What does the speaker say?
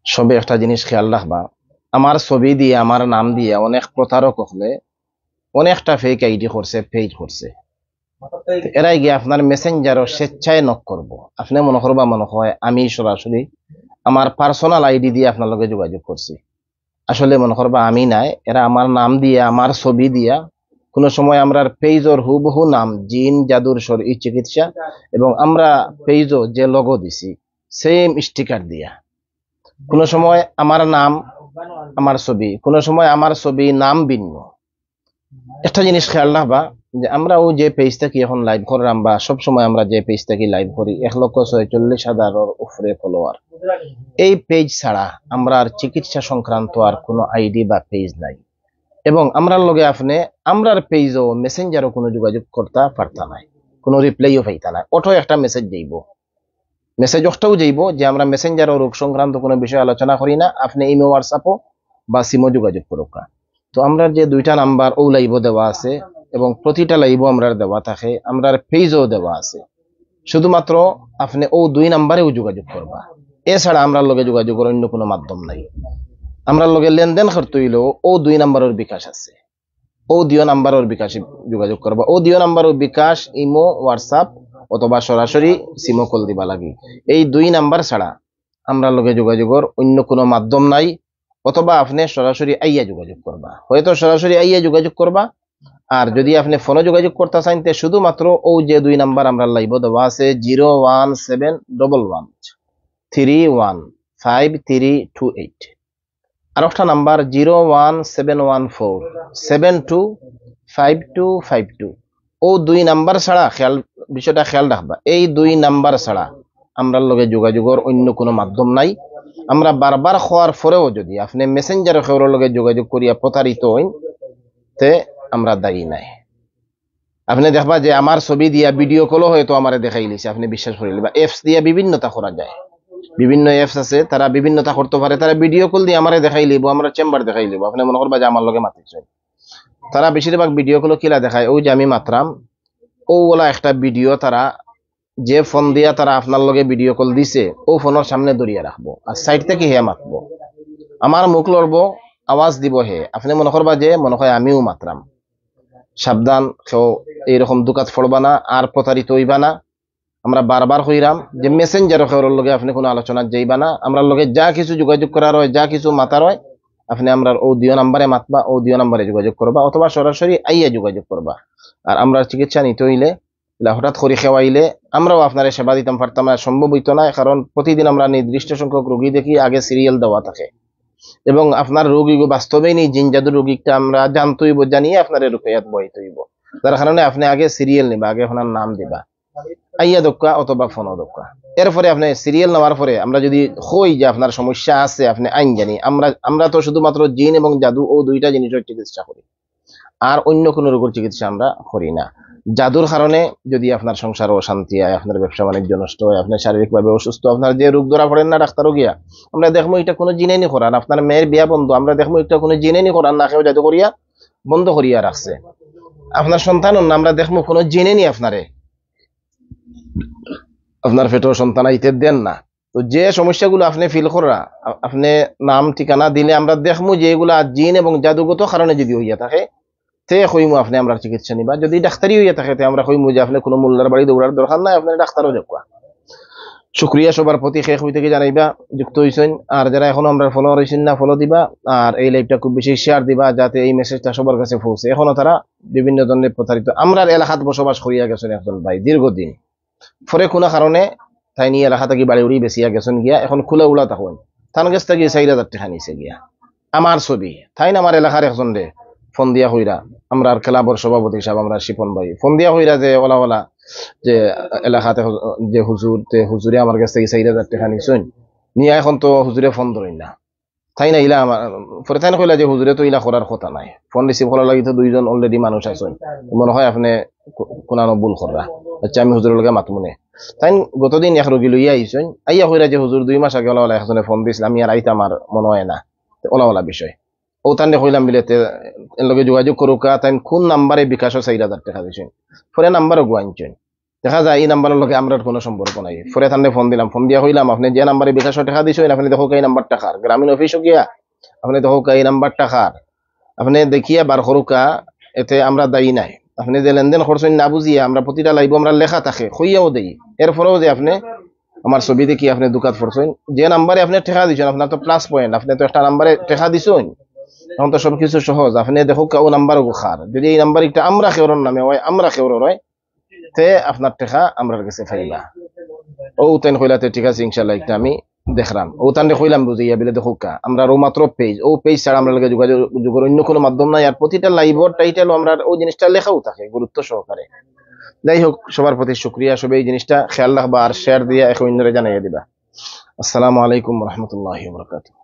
সবে একটা জিনিস খেয়াল রাখবা, আমার ছবি দিয়ে আমার নাম দিয়ে অনেক প্রতারক হলে অনেকটা ফেক আইডি করছে, পেজ করছে। এরাই গিয়ে আপনার মেসেঞ্জারও স্বেচ্ছায় নক করব। আপনি মনে করবা মনে হয় আমি সরাসরি আমার পার্সোনাল আইডি দিয়ে আপনার লগে যোগাযোগ করছি। আসলে মনে করবা আমি নাই, এরা আমার নাম দিয়ে আমার ছবি দিয়া কোন সময় আমরা পেজর হুবহু নাম জিন জাদুর শরঈ চিকিৎসা এবং আমরা পেজও যে লগো দিছি সেম স্টিকার দিয়া কোন সময় আমার নাম আমার ছবি, কোন সময় আমার ছবি নাম ভিন্ন। একটা জিনিস খেয়াল রাখবা যে আমরা ও যে পেজ থেকে এখন লাইভ করলাম বা সব সময় আমরা যে পেজ থেকে লাইভ করি 1,46,000-এর উপরে ফলোয়ার, এই পেজ ছাড়া আমরা আর চিকিৎসা সংক্রান্ত আর কোনো আইডি বা পেজ নাই। এবং আমরার লগে আপনি আমরার পেজও মেসেঞ্জারও কোনো যোগাযোগ করতে পারতা নাই, কোনো রিপ্লাইও পাইতা নাই। অটো একটা মেসেজ যাইব, মেসেজ ওটাও যাইব যে আমরা মেসেঞ্জার ও রোগ সংক্রান্ত কোনো বিষয় আলোচনা করি না, আপনি ইমো হোয়াটসঅ্যাপও বা সিমও যোগাযোগ করুক। তো আমরা যে দুইটা নাম্বার ও লাইভও দেওয়া আছে এবং প্রতিটা লাইভও আমরা দেওয়া থাকে, আমরার পেজও দেওয়া আছে। শুধুমাত্র আপনি ও দুই নাম্বারেও যোগাযোগ করবা, এছাড়া আমরার লগে যোগাযোগের অন্য কোনো মাধ্যম নাই। আমরার লগে লেনদেন করতে হইলেও ও দুই নাম্বারের বিকাশ আছে, ও দিও নাম্বারের বিকাশে যোগাযোগ করবা। ও দিও নাম্বারের বিকাশ ইমো হোয়াটসঅ্যাপ অথবা সরাসরি সিমো কল দিবা লাগি। এই দুই নাম্বার ছাড়া আমরা লগে যোগাযোগের অন্য কোনো মাধ্যম নাই। অথবা আপনি সরাসরি আইয়া যোগাযোগ করবা, হয়তো সরাসরি আইয়া যোগাযোগ করবা। আর যদি আপনি ফোনে যোগাযোগ করতে চান তে শুধুমাত্র ও যে দুই নাম্বার আমরা লাইভ দেওয়া আছে 01711315328, আর একটা নাম্বার 01714725252। ও দুই নাম্বার ছাড়া বিষয়টা খেয়াল রাখবা, এই দুই নাম্বার ছাড়া আমরা লগে যোগাযোগের অন্য কোনো মাধ্যম নাই। আমরা বারবার হওয়ার পরেও যদি আপনি মেসেঞ্জার খেউর লগে যোগাযোগ করিয়া প্রতারিত হইন তে আমরা দায়ী নাই। আপনি দেখবা যে আমার ছবি দিয়া ভিডিও কলও হয়তো আমার দেখাই লিছে, আপনি বিশ্বাস করিলে বা এপস দিয়া বিভিন্নতা করা যায়, বিভিন্ন অ্যাপস আছে তারা বিভিন্নতা করতে পারে, তারা ভিডিও কল দিয়ে আমারে দেখাই লিব, আমরা চেম্বার দেখাই লিব। আপনি মনে করবা যে আমার লগে মাতিছে, তারা বেশিরভাগ ভিডিও কল কিলা দেখায় ওই যে আমি মাত্রাম ও ওলা একটা ভিডিও তারা যে ফোন দিয়া তারা আপনার লগে ভিডিও কল দিছে ও ফোনের সামনে দড়িয়ে রাখবো আর সাইড থেকে হে মাতবো, আমার মুখ লড়বো, আওয়াজ দিব হে। আপনি মনে করবা যে মনে হয় আমিও মাত্রাম। সাবধান, কেউ এইরকম দুকাত ফড়বা না আর প্রতারিত হইবা না। আমরা বারবার কইরাম যে মেসেঞ্জার খেউর লগে আপনি কোনো আলোচনা যাইবা না। আমরা লগে যা কিছু যোগাযোগ করার হয়, যা কিছু মাতার হয়, আপনি আমরা ও দিও নাম্বারে মাতবা, ও দিও নাম্বারে যোগাযোগ করবা অথবা সরাসরি আইয়া যোগাযোগ করবা। আর আমরা চিকিৎসা নিতে হইলে হঠাৎ করে খেওয়াইলে আমরাও আপনার সেবা দিতাম পারতাম না, সম্ভব হইতো না। কারণ প্রতিদিন আমরা নির্দিষ্ট সংখ্যক রোগী দেখি, আগে সিরিয়াল দেওয়া থাকে এবং আপনার রোগী বাস্তবেই নেই জিন জাদুর রোগীটা আমরা জানতেইব, জানিয়ে আপনার রুকায়াত বইতে হইব। যার কারণে আপনি আগে সিরিয়াল নিবা, আগে আপনার নাম দিবা, আইয়া দক্কা অথবা ফোন দক্কা। এরপরে আপনি সিরিয়াল নেওয়ার পরে আমরা যদি হই যে আপনার সমস্যা আছে আপনি আইন জানি, আমরা তো শুধুমাত্র জিন এবং জাদু ও দুইটা জিনিসের চিকিৎসা করি, আর অন্য কোনো রোগের চিকিৎসা আমরা করি না। জাদুর কারণে যদি আপনার সংসার অশান্তি হয়, আপনার ব্যবসা বাণিজ্য নষ্ট হয়, আপনি শারীরিকভাবে অসুস্থ, আপনার যে রোগ ধরা পড়েন না ডাক্তারও গিয়া, আমরা দেখবো এটা কোনো জিনেনি করান, আপনার মেয়ের বিয়া বন্ধ, আমরা দেখবো এটা কোনো জিনেনি করান না, কেউ জাদু করিয়া বন্ধ করিয়া রাখছে। আপনার সন্তান আমরা দেখবো কোনো জিনেনি আপনার পেটের সন্তান আইতে দেন না। তো যে সমস্যাগুলো আপনি ফিল করা, আপনি নাম ঠিকানা দিলে আমরা দেখবো যে এগুলা জিন এবং জাদুগত কারণে যদি হইয়া থাকে তে কইমু আপনি আমরা চিকিৎসা নিবা। যদি ডাক্তারি হইয়া থাকে তে আমরা কইমু যে আপনি কোনো মোল্লার বাড়ি দৌড়ার দরকার নাই, আপনার ডাক্তারও দেখবা। শুক্রিয়া সবার প্রতি শেষ হই থেকে জানাইবা যুক্ত হইছেন। আর যারা এখনো আমরা ফলো রয়েছেন না ফলো দিবা, আর এই লাইভটা খুব বেশি শেয়ার দিবা যাতে এই মেসেজটা সবার কাছে পৌঁছে। এখনো তারা বিভিন্ন ধরনের প্রতারিত, আমরা এলাকাত বসবাস করিয়া গেছেন একজন ভাই দীর্ঘদিন, পরে কোনো কারণে তাই নিয়ে এলাকা থাকি বাড়ি উড়ি বেশিয়া গেছেন গিয়া, এখন খোলা উলা তখন থান গেছ থাকি 4,000 টাকা নিছে গিয়া আমার ছবি। তাই না আমার এলাকার একজন রে ফোন দিয়া হইরা, আমরা আর ক্লাবর সভাপতি সাহেব আমরা শিপন ভাই ফোন দিয়া হইরা যে ওলা ওলা যে এলাকাতে যে হুজুরে আমার কাছ থেকে 4,000 টাকা নিছেন নিয়ে, এখন তো হুজুরে ফোন ধরেন না। তাই না ইলা আমার পরে তাই না কইলা যে হুজুরে তো ইলা করার কথা নাই, ফোন রিসিভ করার লাগি তো দুইজন অলরেডি মানুষ আছেন, মনে হয় আপনি কোন ভুল করা। আচ্ছা আমি হুজুরের লগে মাতমুনে। তাই গতদিন এক রোগী লইয়া আইসেন, আইয়া কইরা যে হুজুর 2 মাস আগে ওলা ওলা একজনে ফোন দিছিল, আমি আর আইতাম আর মনে হয় না ওলা ওলা বিষয়। ও তান্ডে কইলাম বিলে এর লগে যোগাযোগ করুকা, তাই কোন নাম্বারে বিকাশও 4,000 টাকা দিছেন, পরে নাম্বারও গুয়াইছেন। দেখা যায় এই নাম্বারের লগে আমরা কোনো সম্পর্ক নাই, পরে থানে ফোন দিলাম, ফোন দিয়া হইলাম আপনি যে নাম্বারে বিকাশ টাকা দিছেন আপনি দেখো এই নাম্বার টাকার, গ্রামীণ অফিসও গিয়া আপনি দেখো এই নাম্বার টাকার, আপনি দেখিয়া বার করুকা, এতে আমরা দায়ী নাই। আপনি যে লেনদেন করছেন না বুঝিয়া আমরা প্রতিটা লাইভ আমরা লেখা থাকে হইয়াও দেই, এরপরেও যে আপনি আমার ছবি দেখি আপনি দোকান করছেন, যে নাম্বারে আপনি টাকা দিচ্ছেন আপনার তো প্লাস পয়েন্ট, আপনি তো একটা নাম্বারে টাকা দিছেন, এখন তো সবকিছু সহজ। আপনি দেখো ও নাম্বার খার, যদি এই নাম্বার একটা আমরা খেওরের নামে হয়, আমরা খেওরের হয়, তে আপনার টাকা আমরা কাছে ফাইবা। ও তেন কইলাতে ঠিক আছে ইনশাল্লাহ একটা আমি দেখলাম, ও তান্ডে কইলাম বুঝিয়া বলে দেখো আমরা ও মাত্র পেজ, ও পেজ ছাড়া আমরা লগে যোগাযোগের অন্য কোনো মাধ্যম নাই, আর প্রতিটা লাইভর টাইটেল আমরা ওই জিনিসটা লেখাও থাকে গুরুত্ব সহকারে। যাই হোক, সবার প্রতি শুক্রিয়া, সবাই এই জিনিসটা খেয়াল রাখবা আর শেয়ার দিয়ে এক অন্যরে জানাইয়া দিবা। আসসালামু আলাইকুম রহমতুল্লাহি ওয়া বারাকাতুহু।